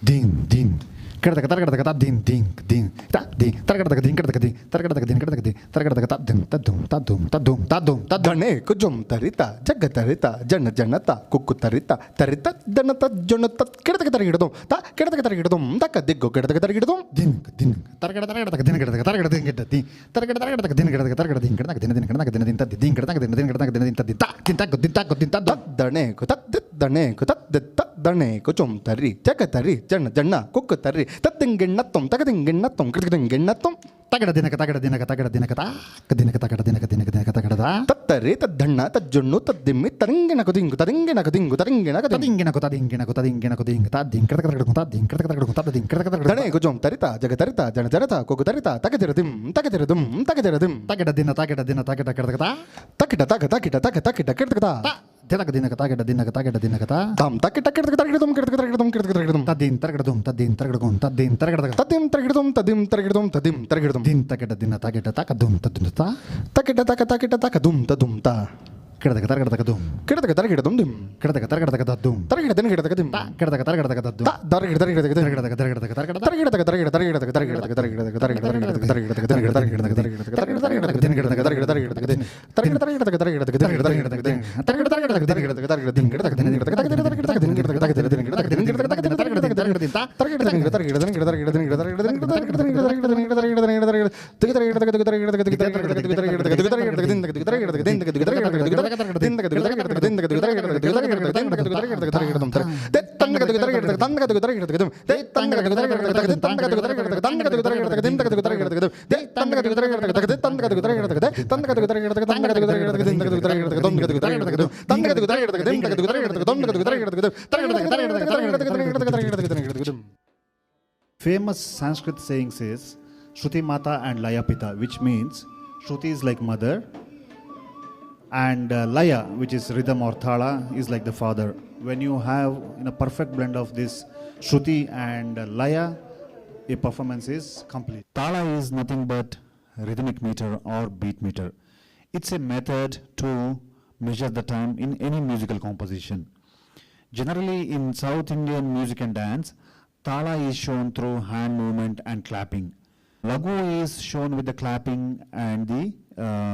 din din Kartakata din ding ding ta ding tarkata din kartaka din tarkata din tarkata dum tadum tadum tadum tadum tadane kujum tarita jagatarita jana janata kukutarita tarita danata jonata kartakata hidum ta kartakata hidum taka diggo kartakata hidum din din tarkata din kartakata din din tarkata din kartakata din kartakata din kartakata din tad din kartakata din kartakata din tad ta din ta dane ko tadane ko tadane kujum tari jagatari jana jana kukutari ತತ್ತಿಂಗೆಣ್ಣತ್ತಂ ತಗದಿಂಗೆಣ್ಣತ್ತಂ ಕೃತದಿಂಗೆಣ್ಣತ್ತಂ ತಗಡ ದಿನಕ ತಗಡ ದಿನಕ ತಗಡ ದಿನಕ ದಿನಕ ತಗಡ ದಿನಕ ದಿನಕ ದಿನಕ ತಗಡದ ತತ್ತರೆ ತದ್ದಣ್ಣ ತಜ್ಜೊಣ್ಣು ತದ್ದಿಮ್ಮಿ ತರಿಂಗಿನ ಕುದಿಂಗು ತರಿಂಗಿನ ಕುದಿಂಗು ತರಿಂಗಿನ ತದಿಂಗಿನ ಕುತದಿಂಗಿನ ಕುತದಿಂಗಿನ ಕುದಿಂಗ ತದ್ದಿಂ ಕೃತಕ ತಗಡ ತದ್ದಿಂ ಕೃತಕ ತಗಡ ತದ್ದಿಂ ಕೃತಕ ತಗಡ ದಣೆ ಗುಜಂ ತರಿತ ಜಗ ತರಿತ ಜನ ಜರತ ಕೊಗು ತರಿತ ತಗದಿರದಿಂ ತಗದಿರದಿಂ ತಗದಿರದಿಂ ತಗಡ ದಿನ ತಗಡ ಕೃತಕ ತಕಿಟ ತಕ ತಕಿಟ ತಕ ತಕಿಟ ಕೃತಕ ದಿನಕ ದಿನಕ ತಗಡ ದಿನಕ ತಾಂ ತಕಿಟ ಕೃತಕ ತಗಡದಂ ಕೃತಕ ತಗಡದಂ ಕೃತಕ ತಗಡದಂ ತದ್ದಿಂ ತಗಡದಂ ತದ್ದಿಂ ತಗಡದಂ ತದ್ದಿಂ ತಗಡದಂ ತದ್ದಿಂ ತಗಡದಂ ತದ್ದಿಂ ತಗಡದಂ ತದ್ದಿಂ ತಗಡದಂ din takeda din takeda takadum tadum ta takeda takeda takadum tadum ta kedaka tarkada takadum kedaka tarkada dum dim kedaka tarkada takadum tarkada din kedaka dim kedaka tarkada takadum ta tarkada tarkada tarkada Famous Sanskrit saying says Shruti Mata and Laya Pita, which means Shruti is like mother and Laya, which is rhythm or thala, is like the father. When you have in a perfect blend of this Shruti and Laya, a performance is complete. Thala is nothing but rhythmic meter or beat meter. It's a method to measure the time in any musical composition. Generally in South Indian music and dance, Thala is shown through hand movement and clapping. Lagu is shown with the clapping and the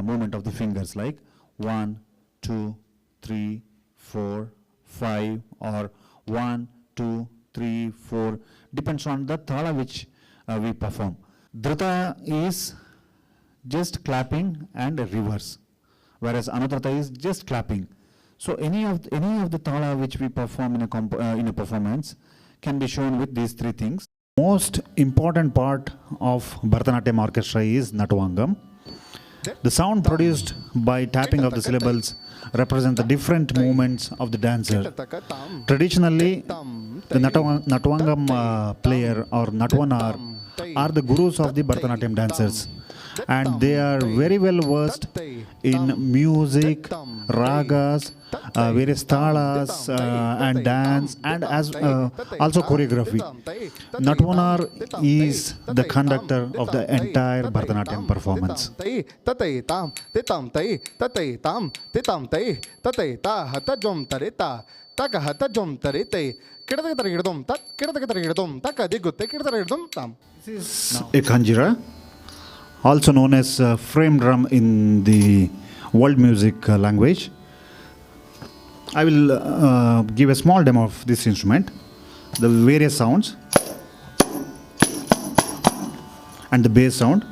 movement of the fingers, like 1, 2, 3, 4, 5, or 1, 2, 3, 4, depends on the thala which we perform. Dhrita is just clapping and reverse, whereas Anudhrita is just clapping. So any of the thala which we perform in a performance can be shown with these three things. Most important part of Bharatanatyam orchestra is Natuvangam. The sound produced by tapping of the syllables represent the different movements of the dancer. Traditionally, the Natuvangam player or Natwanar are the gurus of the Bharatanatyam dancers, and they are very well versed in music, ragas, various talas and dance, and as also choreography. Natwanar is the conductor of the entire Bharatanatyam performance. This is a kanjira, also known as frame drum in the world music language. I will give a small demo of this instrument, the various sounds and the bass sound.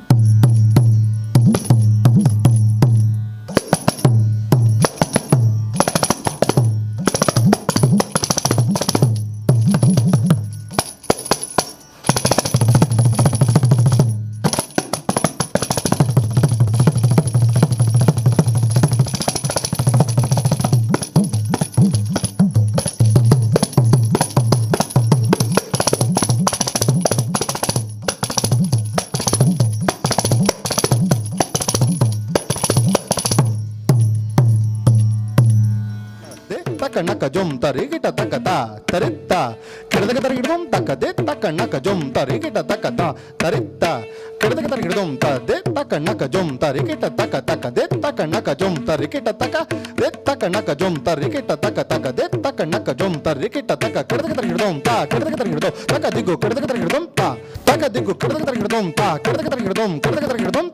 Nakajum tarigita takata tarita Kırdakatarigitum takade takanakajum tarigita takata tarita kedaka tarigidum ta de taka naka jom tarikita taka taka de taka naka jom tarikita taka de taka naka jom tarikita taka taka de taka naka jom tarikita taka kedaka tarigidum ta kedaka tarigidum taka digu kedaka tarigidum ta taka digu kedaka tarigidum ta kedaka tarigidum kedaka tarigidum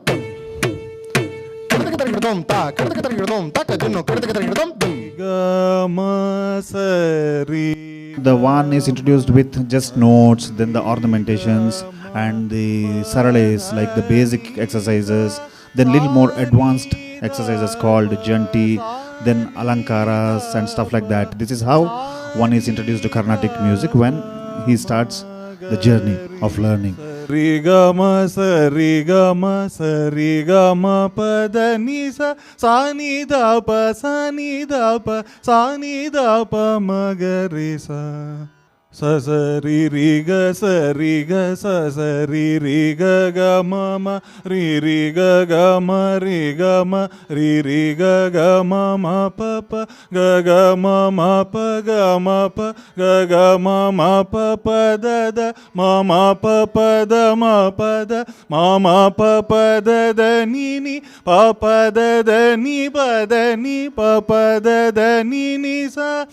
kedaka tarigidum ta kedaka tarigidum taka jinno kedaka tarigidum Gamasari. The one is introduced with just notes, then the ornamentations and the sarales, like the basic exercises, then little more advanced exercises called janti, then alankaras and stuff like that. This is how one is introduced to Carnatic music when he starts the journey of learning. Rigama sarigama sarigama pada nisa sani dapa sani dapa sani dapa magarisa sasari riga sariga sasari riga gama ma riga gama riga gama ma papa gama ma pa gama pa gama ma pa da mama pa da ma pa da ni papa da ni pa da ni papa da ni sa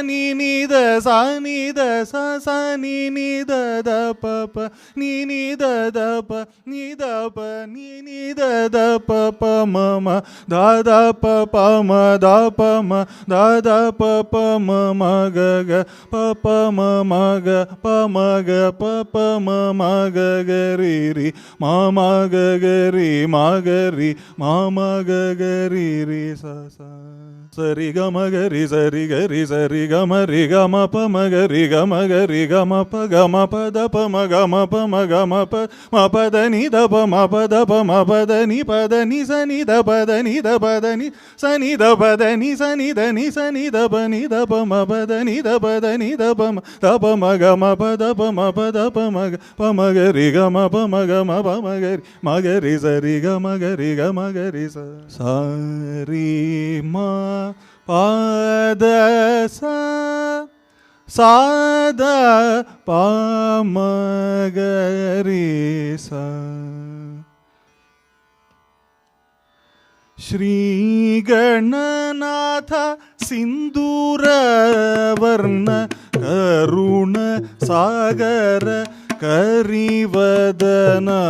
ni da sa ni da sa ni da pa ni da pa ni da pa ni da pa mama da pa ma da pa ma da pa ma ga pa ma ga pa ma ga pa ma ga ri mama ga ri ma ga ri mama ga ri sa sari ga ma ga ri sari ga ma pa ma ga ri ga ma pa da pa ma ga ma pa da ni da pa ma pa da ni sa ni da pa da ni sa ni da pa da ni sa ni da pa ma pa da ni da pa ma ga ma pa da pa ma ga ri ga ma pa ma ga ri sari ga ma ri sa ri ma pa da sa da pa ma ga ri sa Shri Gananatha Sindura Varna Karuna Sagara Karivadana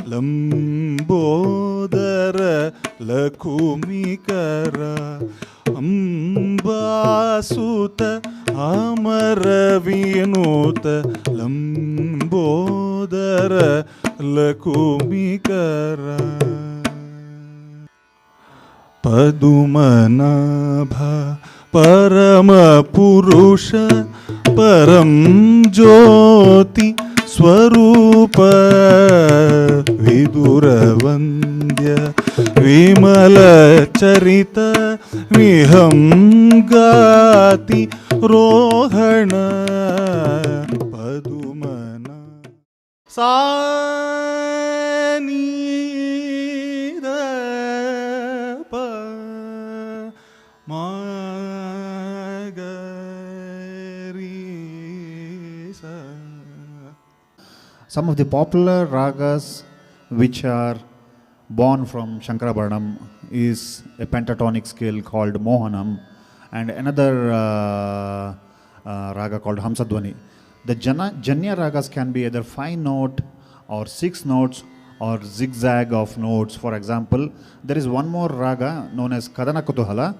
Lambodara Lakumikara Ambasuta Amaravinuta Lambodara Lakumikara Padumanabha Parama Purusha Param Jyoti Swarupa Viduravandya Vimala Charita Vihangati Rohana Padumana Sani Some of the popular ragas which are born from Shankarabharanam is a pentatonic scale called Mohanam and another raga called Hamsadvani. The Janya ragas can be either 5 note or 6 notes or zigzag of notes. For example, there is one more raga known as Kadana Kutuhala,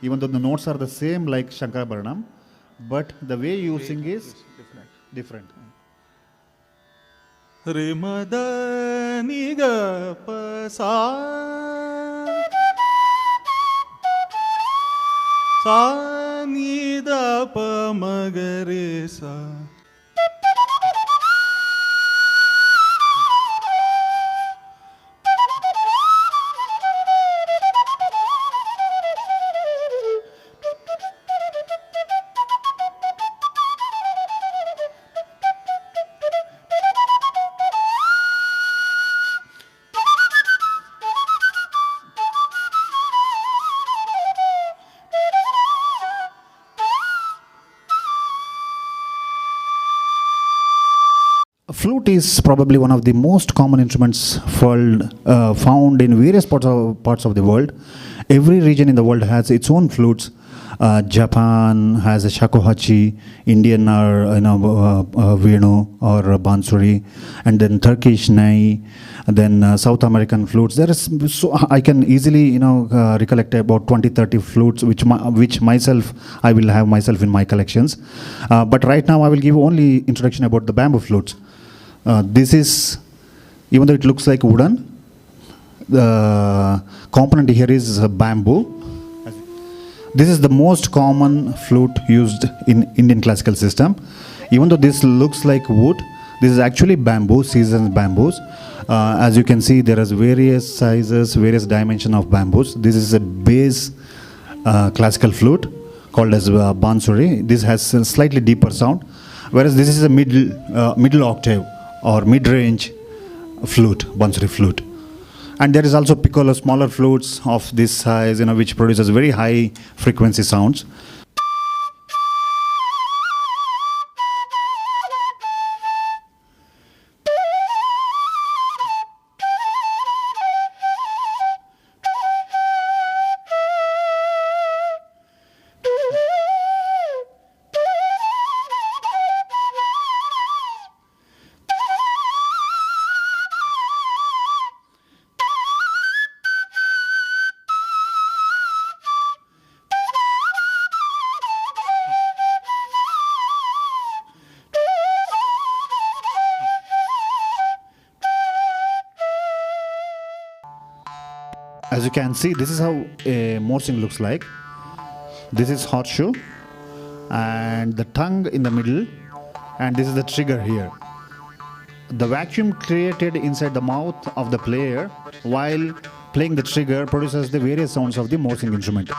even though the notes are the same like Shankarabharanam, but the way you sing is different. Rimada niga pa sa ni da pa magare sa. Flute is probably one of the most common instruments found in various parts of the world. Every region in the world has its own flutes. Japan has a shakuhachi, Indian are Venu or bansuri, and then Turkish nai, then South American flutes. There is I can easily recollect about 20-30 flutes which myself I will have myself in my collections. But right now I will give only introduction about the bamboo flutes. This is, even though it looks like wooden, the component here is bamboo. This is the most common flute used in Indian classical system. Even though this looks like wood, this is actually bamboo, seasoned bamboos. As you can see, there is various sizes, various dimensions of bamboos. This is a bass classical flute called as bansuri. This has a slightly deeper sound, whereas this is a middle octave or mid-range flute, bansuri flute. And there is also piccolo, smaller flutes of this size, which produces very high frequency sounds. As you can see, this is how a morsing looks like. This is horseshoe and the tongue in the middle, and this is the trigger here. The vacuum created inside the mouth of the player while playing the trigger produces the various sounds of the morsing instrument.